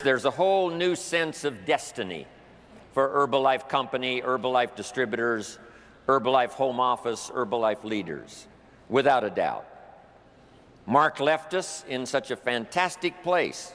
there's a whole new sense of destiny for Herbalife Company, Herbalife distributors, Herbalife home office, Herbalife leaders, without a doubt. Mark left us in such a fantastic place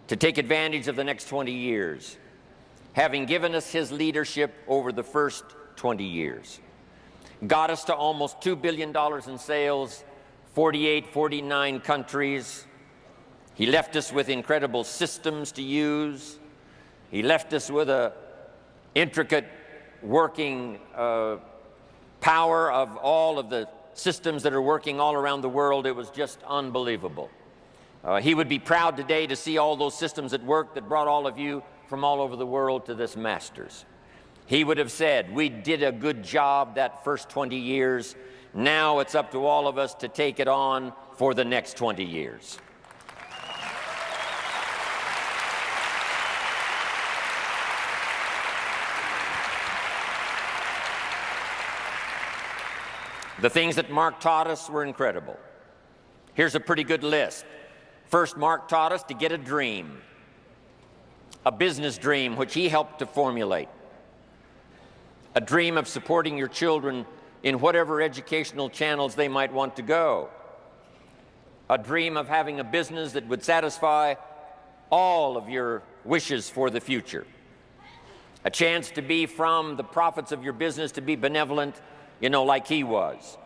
to take advantage of the next 20 years, having given us his leadership over the first 20 years. Got us to almost $2 billion in sales, 48, 49 countries. He left us with incredible systems to use. He left us with an intricate working power of all of the systems that are working all around the world. It was just unbelievable. He would be proud today to see all those systems at work that brought all of you from all over the world to this Masters. He would have said, we did a good job that first 20 years. Now it's up to all of us to take it on for the next 20 years. The things that Mark taught us were incredible. Here's a pretty good list. First, Mark taught us to get a dream, a business dream, which he helped to formulate. A dream of supporting your children in whatever educational channels they might want to go. A dream of having a business that would satisfy all of your wishes for the future. A chance to be from the profits of your business to be benevolent, you know, like he was,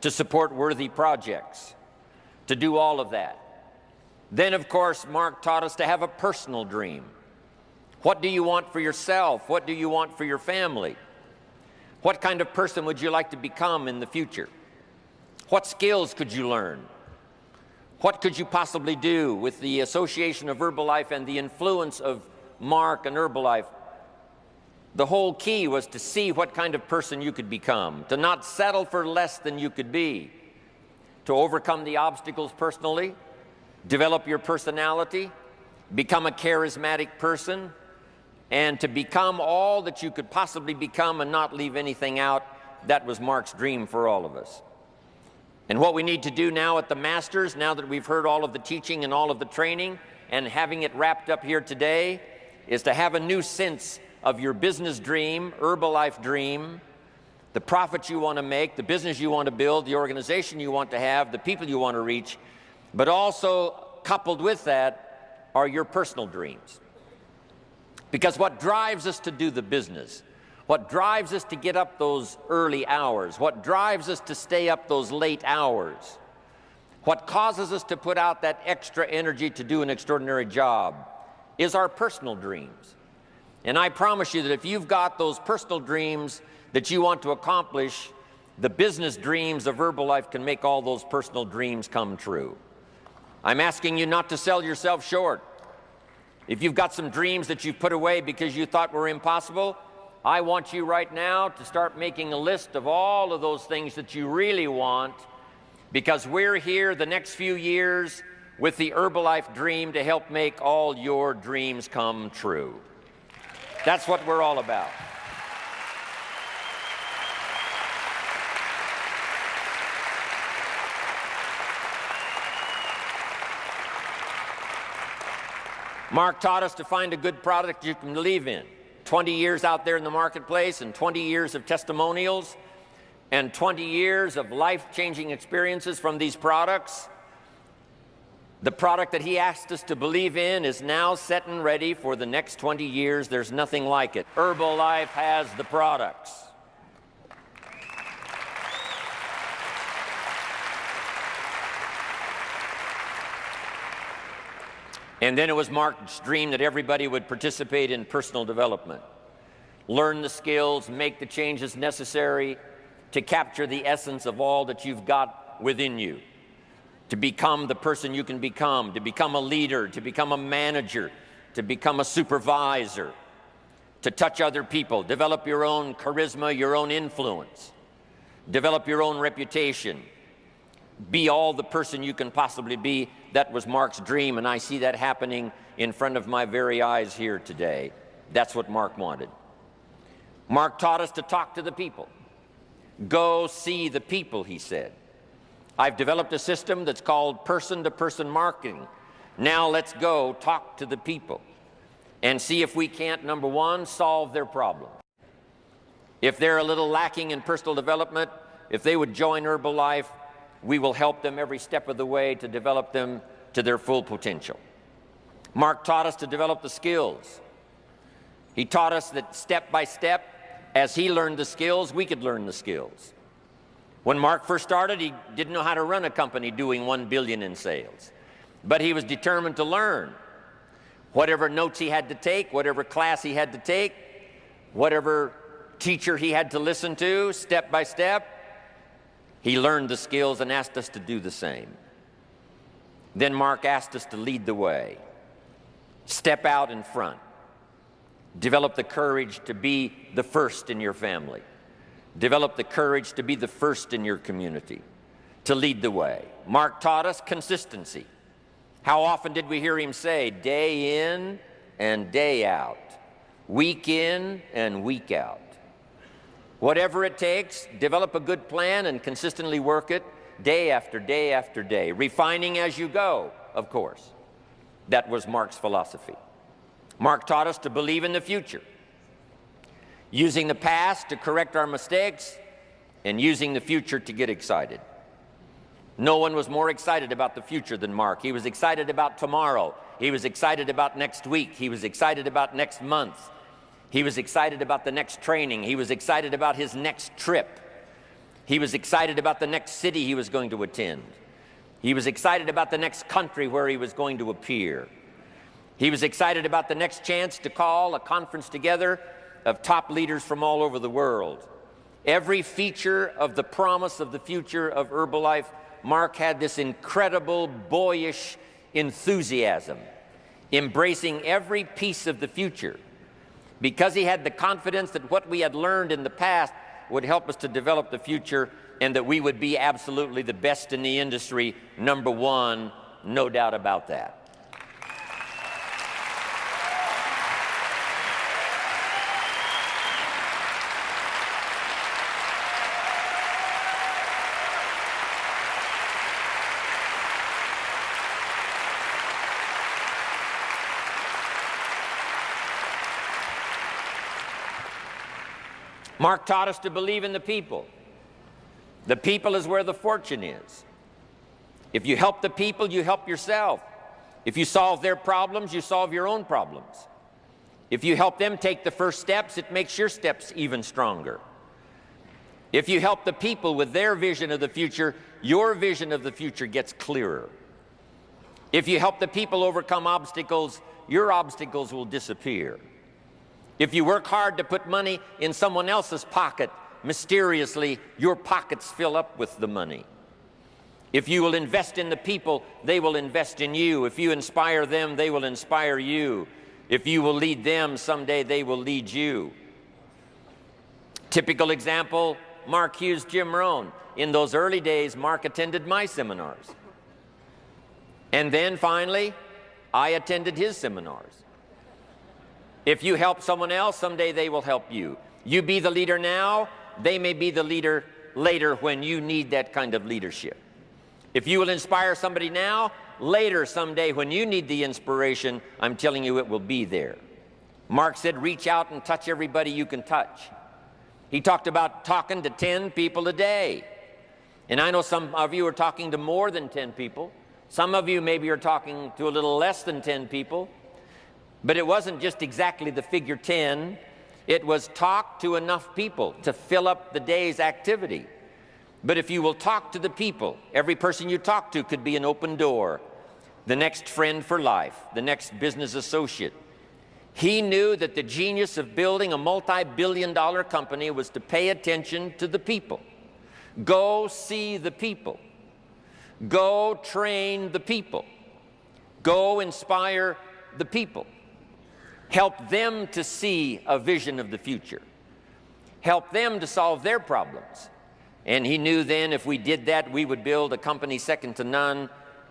to support worthy projects, to do all of that. Then, of course, Mark taught us to have a personal dream. What do you want for yourself? What do you want for your family? What kind of person would you like to become in the future? What skills could you learn? What could you possibly do with the association of Herbalife and the influence of Mark and Herbalife? The whole key was to see what kind of person you could become, to not settle for less than you could be, to overcome the obstacles personally, develop your personality, become a charismatic person, and to become all that you could possibly become and not leave anything out. That was Mark's dream for all of us. And what we need to do now at the Masters, now that we've heard all of the teaching and all of the training and having it wrapped up here today, is to have a new sense of your business dream, Herbalife dream, the profits you want to make, the business you want to build, the organization you want to have, the people you want to reach, but also coupled with that are your personal dreams. Because what drives us to do the business, what drives us to get up those early hours, what drives us to stay up those late hours, what causes us to put out that extra energy to do an extraordinary job is our personal dreams. And I promise you that if you've got those personal dreams that you want to accomplish, the business dreams of Herbalife can make all those personal dreams come true. I'm asking you not to sell yourself short. If you've got some dreams that you've put away because you thought were impossible, I want you right now to start making a list of all of those things that you really want, because we're here the next few years with the Herbalife dream to help make all your dreams come true. That's what we're all about. Mark taught us to find a good product you can believe in. 20 years out there in the marketplace, and 20 years of testimonials, and 20 years of life-changing experiences from these products. The product that he asked us to believe in is now set and ready for the next 20 years. There's nothing like it. Herbalife has the products. And then it was Mark's dream that everybody would participate in personal development. Learn the skills, make the changes necessary to capture the essence of all that you've got within you. To become the person you can become, to become a leader, to become a manager, to become a supervisor, to touch other people, develop your own charisma, your own influence, develop your own reputation, be all the person you can possibly be. That was Mark's dream, and I see that happening in front of my very eyes here today. That's what Mark wanted. Mark taught us to talk to the people. Go see the people, he said. I've developed a system that's called person-to-person marketing Now let's go talk to the people and see if we can't, number one, solve their problem. If they're a little lacking in personal development, if they would join Herbalife, we will help them every step of the way to develop them to their full potential. Mark taught us to develop the skills. He taught us that step by step, as he learned the skills, we could learn the skills. When Mark first started, he didn't know how to run a company doing $1 billion in sales. But he was determined to learn. Whatever notes he had to take, whatever class he had to take, whatever teacher he had to listen to, step by step, he learned the skills and asked us to do the same. Then Mark asked us to lead the way. Step out in front. Develop the courage to be the first in your family. Develop the courage to be the first in your community, to lead the way. Mark taught us consistency. How often did we hear him say, day in and day out, week in and week out? Whatever it takes, develop a good plan and consistently work it day after day after day, refining as you go, of course. That was Mark's philosophy. Mark taught us to believe in the future, using the past to correct our mistakes and using the future to get excited. No one was more excited about the future than Mark. He was excited about tomorrow. He was excited about next week. He was excited about next month. He was excited about the next training. He was excited about his next trip. He was excited about the next city he was going to attend. He was excited about the next country where he was going to appear. He was excited about the next chance to call a conference together of top leaders from all over the world. Every feature of the promise of the future of Herbalife, Mark had this incredible, boyish enthusiasm, embracing every piece of the future, because he had the confidence that what we had learned in the past would help us to develop the future and that we would be absolutely the best in the industry, number one, no doubt about that. Mark taught us to believe in the people. The people is where the fortune is. If you help the people, you help yourself. If you solve their problems, you solve your own problems. If you help them take the first steps, it makes your steps even stronger. If you help the people with their vision of the future, your vision of the future gets clearer. If you help the people overcome obstacles, your obstacles will disappear. If you work hard to put money in someone else's pocket, mysteriously, your pockets fill up with the money. If you will invest in the people, they will invest in you. If you inspire them, they will inspire you. If you will lead them, someday they will lead you. Typical example, Mark Hughes, Jim Rohn. In those early days, Mark attended my seminars. And then finally, I attended his seminars. If you help someone else, someday they will help you. You be the leader now, they may be the leader later when you need that kind of leadership. If you will inspire somebody now, later someday when you need the inspiration, I'm telling you it will be there. Mark said, reach out and touch everybody you can touch. He talked about talking to 10 people a day. And I know some of you are talking to more than 10 people. Some of you maybe are talking to a little less than 10 people. But it wasn't just exactly the figure 10. It was talk to enough people to fill up the day's activity. But if you will talk to the people, every person you talk to could be an open door, the next friend for life, the next business associate. He knew that the genius of building a multi-billion-dollar company was to pay attention to the people. Go see the people. Go train the people. Go inspire the people. Help them to see a vision of the future. Help them to solve their problems. And he knew then if we did that, we would build a company second to none.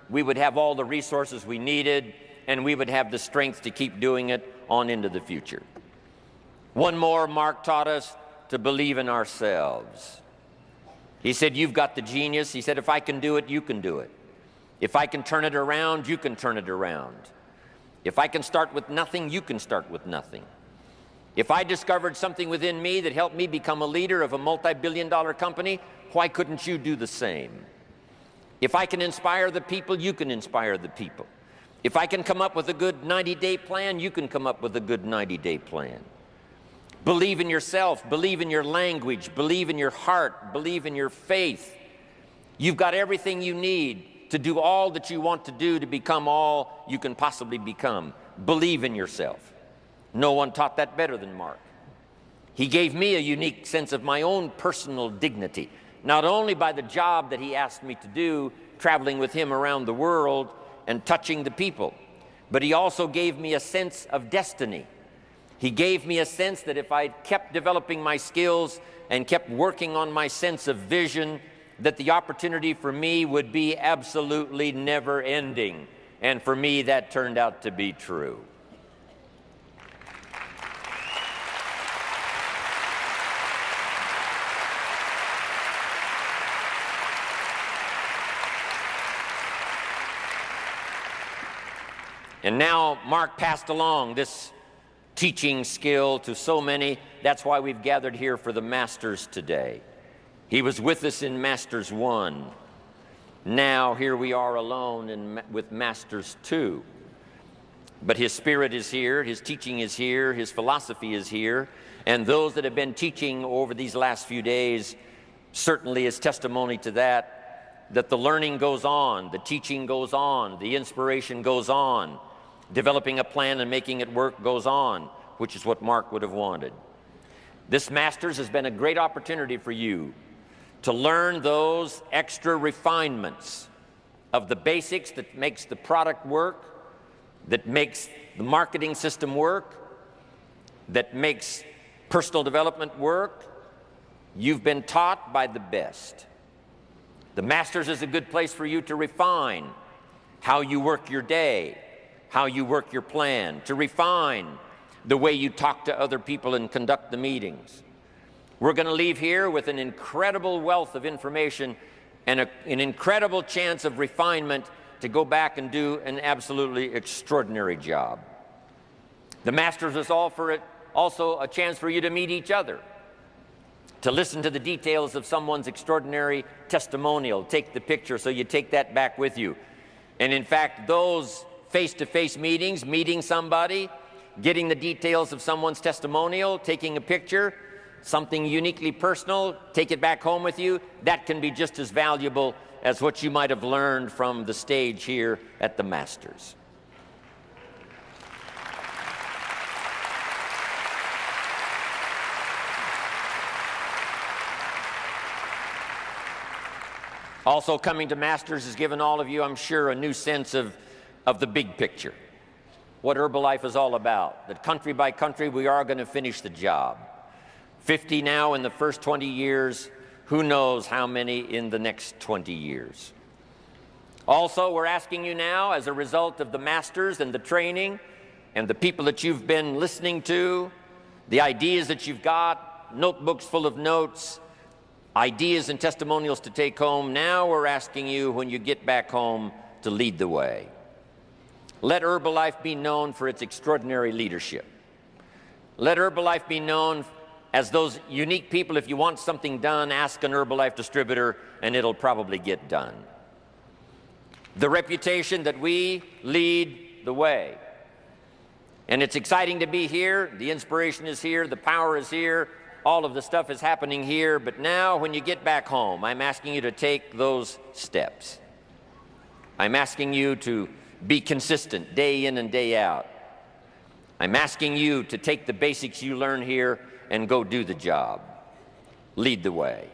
We would have all the resources we needed, and we would have the strength to keep doing it on into the future. One more, Mark taught us to believe in ourselves. He said, you've got the genius. He said, if I can do it, you can do it. If I can turn it around, you can turn it around. If I can start with nothing, you can start with nothing. If I discovered something within me that helped me become a leader of a multi-billion-dollar company, why couldn't you do the same? If I can inspire the people, you can inspire the people. If I can come up with a good 90-day plan, you can come up with a good 90-day plan. Believe in yourself, believe in your language, believe in your heart, believe in your faith. You've got everything you need to do all that you want to do to become all you can possibly become. Believe in yourself. No one taught that better than Mark. He gave me a unique sense of my own personal dignity, not only by the job that he asked me to do, traveling with him around the world and touching the people, but he also gave me a sense of destiny. He gave me a sense that if I kept developing my skills and kept working on my sense of vision, that the opportunity for me would be absolutely never ending. And for me, that turned out to be true. And now Mark passed along this teaching skill to so many. That's why we've gathered here for the Masters today. He was with us in Masters 1. Now here we are alone with Masters 2. But his spirit is here, his teaching is here, his philosophy is here, and those that have been teaching over these last few days certainly is testimony to that the learning goes on, the teaching goes on, the inspiration goes on, developing a plan and making it work goes on, which is what Mark would have wanted. This Masters has been a great opportunity for you to learn those extra refinements of the basics that makes the product work, that makes the marketing system work, that makes personal development work. You've been taught by the best. The Masters is a good place for you to refine how you work your day, how you work your plan, to refine the way you talk to other people and conduct the meetings. We're going to leave here with an incredible wealth of information and an incredible chance of refinement to go back and do an absolutely extraordinary job. The Masters is also a chance for you to meet each other, to listen to the details of someone's extraordinary testimonial, take the picture so you take that back with you. And in fact, those face-to-face meetings, meeting somebody, getting the details of someone's testimonial, taking a picture, something uniquely personal, take it back home with you, that can be just as valuable as what you might have learned from the stage here at the Masters. Also coming to Masters has given all of you, I'm sure, a new sense of the big picture, what Herbalife is all about, that country by country we are going to finish the job. 50 now in the first 20 years, who knows how many in the next 20 years. Also, we're asking you now, as a result of the Masters and the training and the people that you've been listening to, the ideas that you've got, notebooks full of notes, ideas and testimonials to take home, now we're asking you, when you get back home, to lead the way. Let Herbalife be known for its extraordinary leadership. Let Herbalife be known as those unique people. If you want something done, ask an Herbalife distributor and it'll probably get done. The reputation that we lead the way. And it's exciting to be here. The inspiration is here. The power is here. All of the stuff is happening here. But now when you get back home, I'm asking you to take those steps. I'm asking you to be consistent day in and day out. I'm asking you to take the basics you learn here and go do the job. Lead the way.